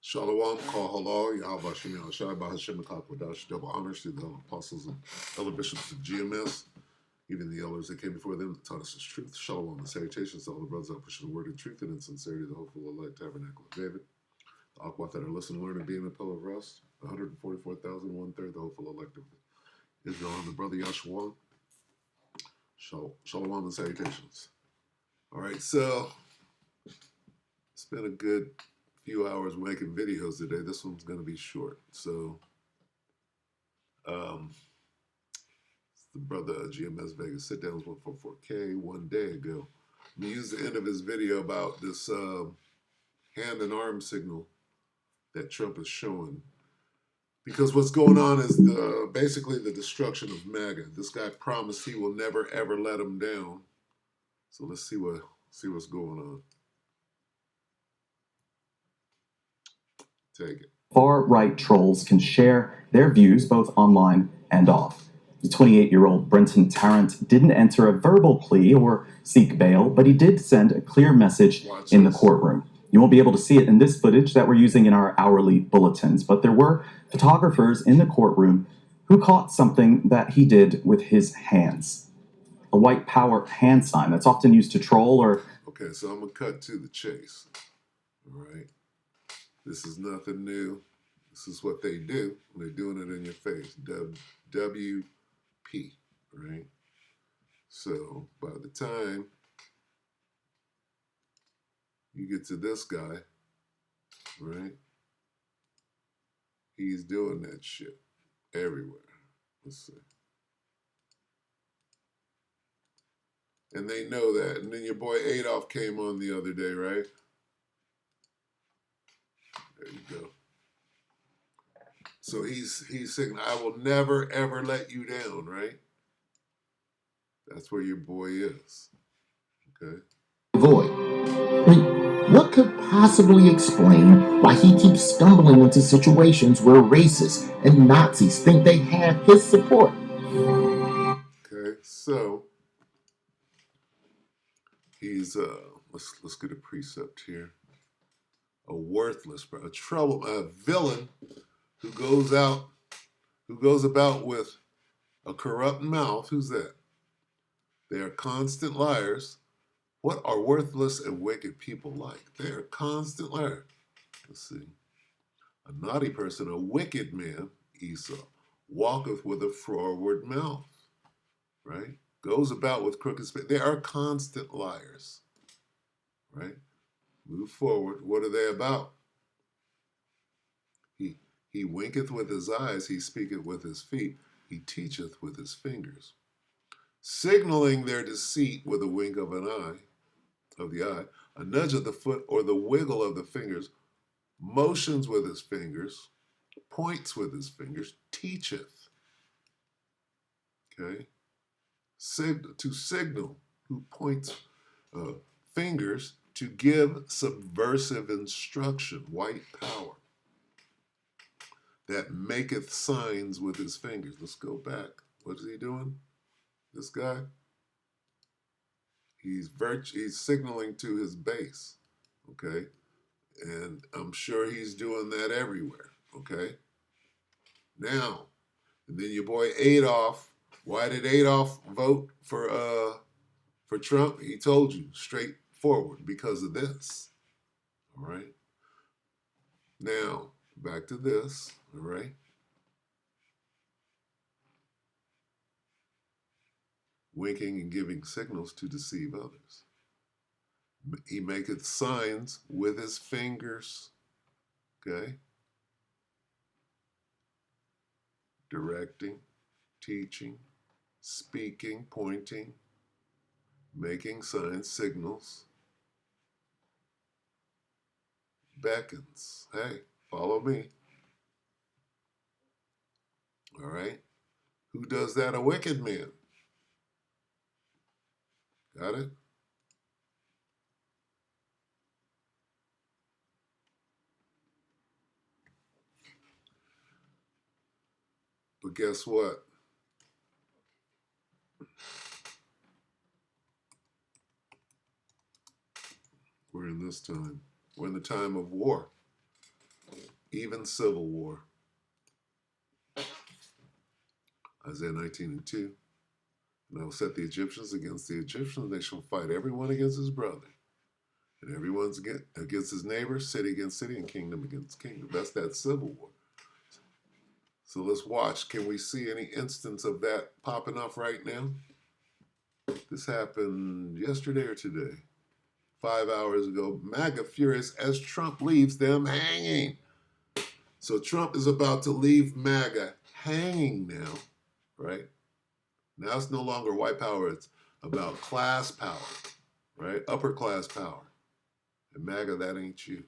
Shalom, Kal Halal, Yahweh Hashem Yahushai, Bahashem Akakwadash, double honors to the apostles and elder bishops of GMS, even the elders that came before them that taught us his truth. Shalom and salutations to all the brothers that push the word of truth and in sincerity, the hopeful elect tabernacle of David. The Akwat that are listening, learn, and being a pillar of rest. 144,000, one third, the hopeful elect of Israel, and the brother Yahshua. Shalom and salutations. All right, so it's been a good few hours making videos today. This one's going to be short. So, the brother GMS Vegas sit downs 144K one day ago. He used the end of his video about this hand and arm signal that Trump is showing. Because what's going on is basically the destruction of MAGA. This guy promised he will never ever let him down. So let's see what's going on. Take it. Far-right trolls can share their views both online and off. The 28-year-old Brenton Tarrant didn't enter a verbal plea or seek bail, but he did send a clear message in the courtroom. You won't be able to see it in this footage that we're using in our hourly bulletins, but there were photographers in the courtroom who caught something that he did with his hands. A white power hand sign that's often used to troll or... Okay, so I'm going to cut to the chase. All right. This is nothing new. This is what they do. They're doing it in your face. WP, right? So by the time you get to this guy, right? He's doing that shit everywhere. Let's see. And they know that. And then your boy Adolf came on the other day, right? There you go. So he's saying, I will never, ever let you down, right? That's where your boy is. Okay? Void. I mean, what could possibly explain why he keeps stumbling into situations where racists and Nazis think they have his support? Okay, so he's let's get a precept here. A worthless, a villain who goes about with a corrupt mouth. Who's that? They are constant liars. What are worthless and wicked people like? They are constant liars. Let's see. A naughty person, a wicked man, Esau, walketh with a froward mouth, right? Goes about with crooked speech. They are constant liars, right? Move forward. What are they about? He winketh with his eyes, he speaketh with his feet, he teacheth with his fingers, signaling their deceit with a wink of the eye, a nudge of the foot, or the wiggle of the fingers, motions with his fingers, points with his fingers, teacheth. Okay? To signal, who points fingers to give subversive instruction, white power. That maketh signs with his fingers. Let's go back. What is he doing? This guy? He's signaling to his base, okay? And I'm sure he's doing that everywhere, okay? Now, and then your boy Adolf. Why did Adolf vote for Trump? He told you straightforward, because of this. All right. Now, back to this. All right. Winking and giving signals to deceive others. He maketh signs with his fingers. Okay. Directing, teaching, speaking, pointing, making signs, signals, beckons. Hey, follow me. All right. Who does that? A wicked man. Got it? But guess what? We're in this time. We're in the time of war. even civil war. Isaiah 19:2. And I will set the Egyptians against the Egyptians. They shall fight everyone against his brother. And everyone's against his neighbor, city against city, and kingdom against kingdom. That's that civil war. So let's watch. Can we see any instance of that popping up right now? This happened yesterday or today? 5 hours ago. MAGA furious as Trump leaves them hanging. So Trump is about to leave MAGA hanging now, right? Now it's no longer white power. It's about class power, right? Upper class power. And MAGA, that ain't you,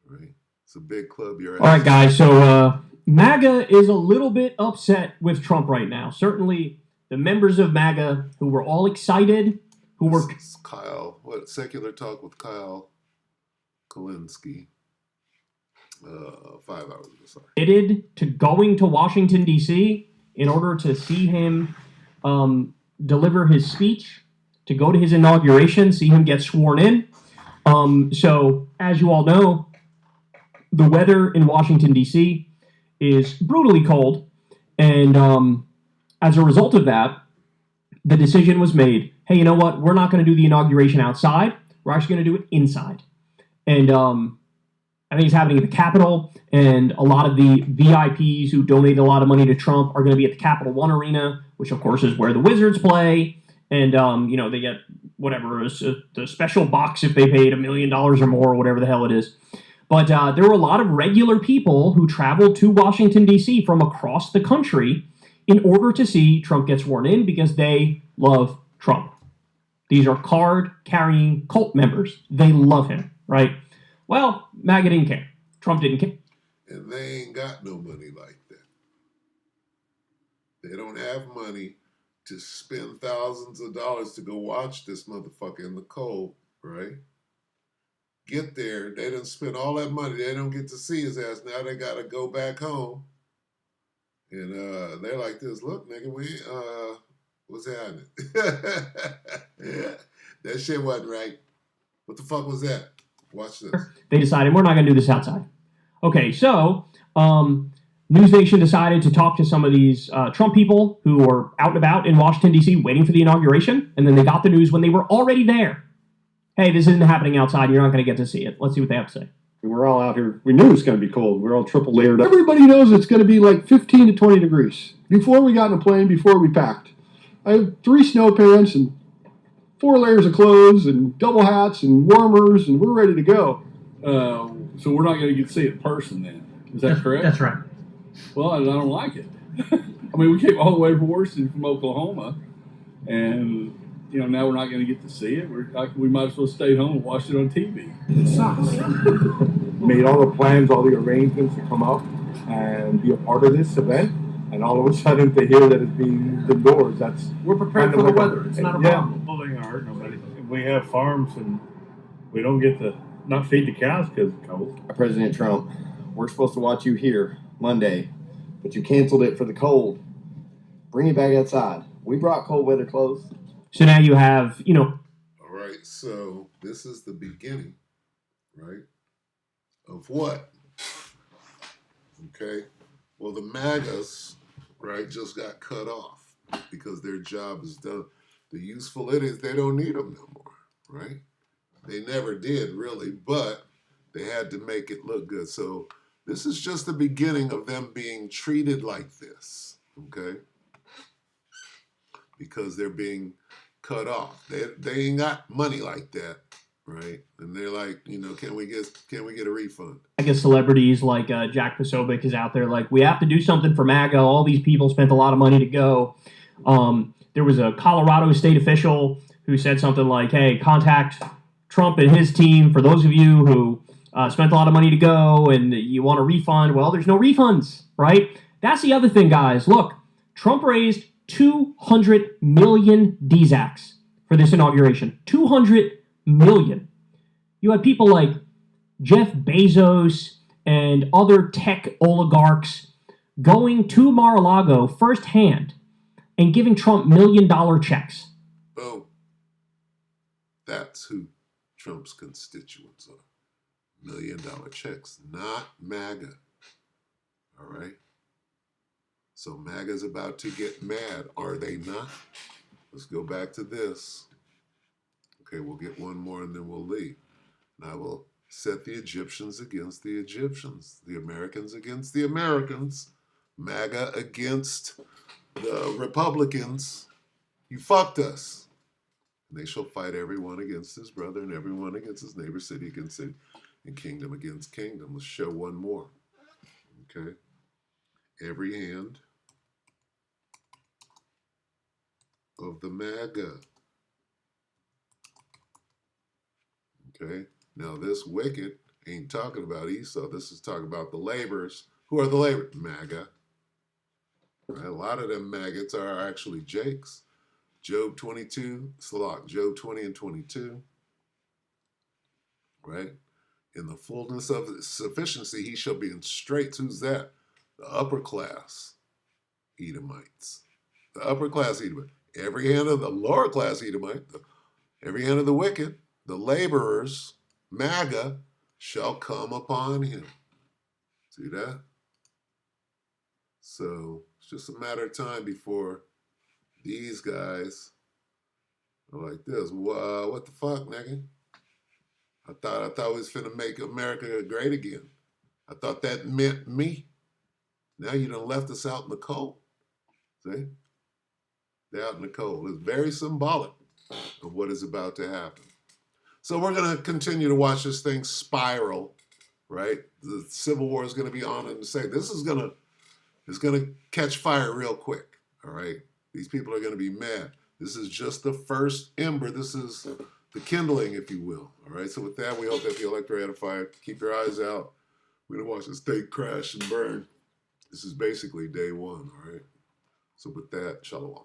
right? It's a big club you're at. All right, guys. So MAGA is a little bit upset with Trump right now. Certainly the members of MAGA who were all excited, who were... It's Kyle, Secular Talk with Kyle Kalinske. 5 hours ago, sorry. Committed to going to Washington, D.C. in order to see him deliver his speech, to go to his inauguration, see him get sworn in. So, as you all know, the weather in Washington, D.C. is brutally cold. And as a result of that, the decision was made, hey, you know what? We're not going to do the inauguration outside. We're actually going to do it inside. And I think it's happening at the Capitol. And a lot of the VIPs who donated a lot of money to Trump are going to be at the Capital One Arena, which, of course, is where the Wizards play. And, they get whatever, the special box if they paid $1 million or more, or whatever the hell it is. But there were a lot of regular people who traveled to Washington, D.C. from across the country in order to see Trump get sworn in because they love Trump. These are card-carrying cult members. They love him, right? Well, MAGA didn't care. Trump didn't care. And they ain't got no money like that. They don't have money to spend thousands of dollars to go watch this motherfucker in the cold, right? Get there, they done spend all that money. They don't get to see his ass. Now they got to go back home. And they're like this, look, nigga, what's happening? Yeah, that shit wasn't right. What the fuck was that? Watch this. They decided, we're not going to do this outside. Okay, so News Nation decided to talk to some of these Trump people who were out and about in Washington, D.C. waiting for the inauguration, and then they got the news when they were already there. Hey, this isn't happening outside. You're not going to get to see it. Let's see what they have to say. We're all out here. We knew it was going to be cold. We're all triple layered up. Everybody knows it's going to be like 15 to 20 degrees. Before we got in the plane, before we packed, I have 3 snow pants and 4 layers of clothes and double hats and warmers, and we're ready to go. So we're not going to get to see it in person then. Is that correct? That's right. Well, I don't like it. I mean, we came all the way from Washington, from Oklahoma, and now we're not going to get to see it. We might as well stay home and watch it on TV. It sucks. Made all the plans, all the arrangements to come up and be a part of this event, and all of a sudden to hear that it's being indoors, we're prepared for the weather. It's not a problem. Bullying ain't hurt nobody. We have farms and we don't get to not feed the cows because it's cold. President Trump, we're supposed to watch you here Monday, but you canceled it for the cold. Bring it back outside. We brought cold weather clothes. So now you have, All right, so this is the beginning, right, of what? Okay, well, the MAGAs, right, just got cut off because their job is done. The useful idiots, they don't need them no more, right? They never did, really, but they had to make it look good. So this is just the beginning of them being treated like this, okay? Because they're being cut off. They ain't got money like that, right? And they're like, can we get a refund? I guess celebrities like Jack Posobiec is out there like, we have to do something for MAGA. All these people spent a lot of money to go. There was a Colorado state official who said something like, hey, contact Trump and his team for those of you who spent a lot of money to go and you want a refund. Well, there's no refunds, right? That's the other thing, guys. Look, Trump raised 200 million DZACs for this inauguration. 200 million. You had people like Jeff Bezos and other tech oligarchs going to Mar-a-Lago firsthand and giving Trump $1 million checks. Oh, that's who Trump's constituents are. million checks, not MAGA. All right? So MAGA's about to get mad, are they not? Let's go back to this. Okay, we'll get one more and then we'll leave. And I will set the Egyptians against the Egyptians, the Americans against the Americans, MAGA against the Republicans. You fucked us. And they shall fight everyone against his brother and everyone against his neighbor, city against city, and kingdom against kingdom. Let's show one more. Okay. Every hand of the MAGA. Okay. Now this wicked ain't talking about Esau. This is talking about the laborers. Who are the laborers? MAGA. Right? A lot of them maggots are actually Jakes. Job 22, Salak, Job 20 and 22. Right? In the fullness of his sufficiency, he shall be in straits. Who's that? The upper class Edomites. The upper class Edomite. Every hand of the lower class Edomite, every hand of the wicked, the laborers, MAGA, shall come upon him. See that? So it's just a matter of time before these guys are like this. What the fuck, nigga? I thought we was finna make America great again. I thought that meant me. Now you done left us out in the cold. See? They're out in the cold. It's very symbolic of what is about to happen. So we're going to continue to watch this thing spiral, right? The Civil War is going to be on and say this is going to catch fire real quick, all right? These people are going to be mad. This is just the first ember. This is the kindling, if you will, all right? So with that, we hope that the electorate edified. Keep your eyes out. We're going to watch this thing crash and burn. This is basically day one, all right? So with that, shalom.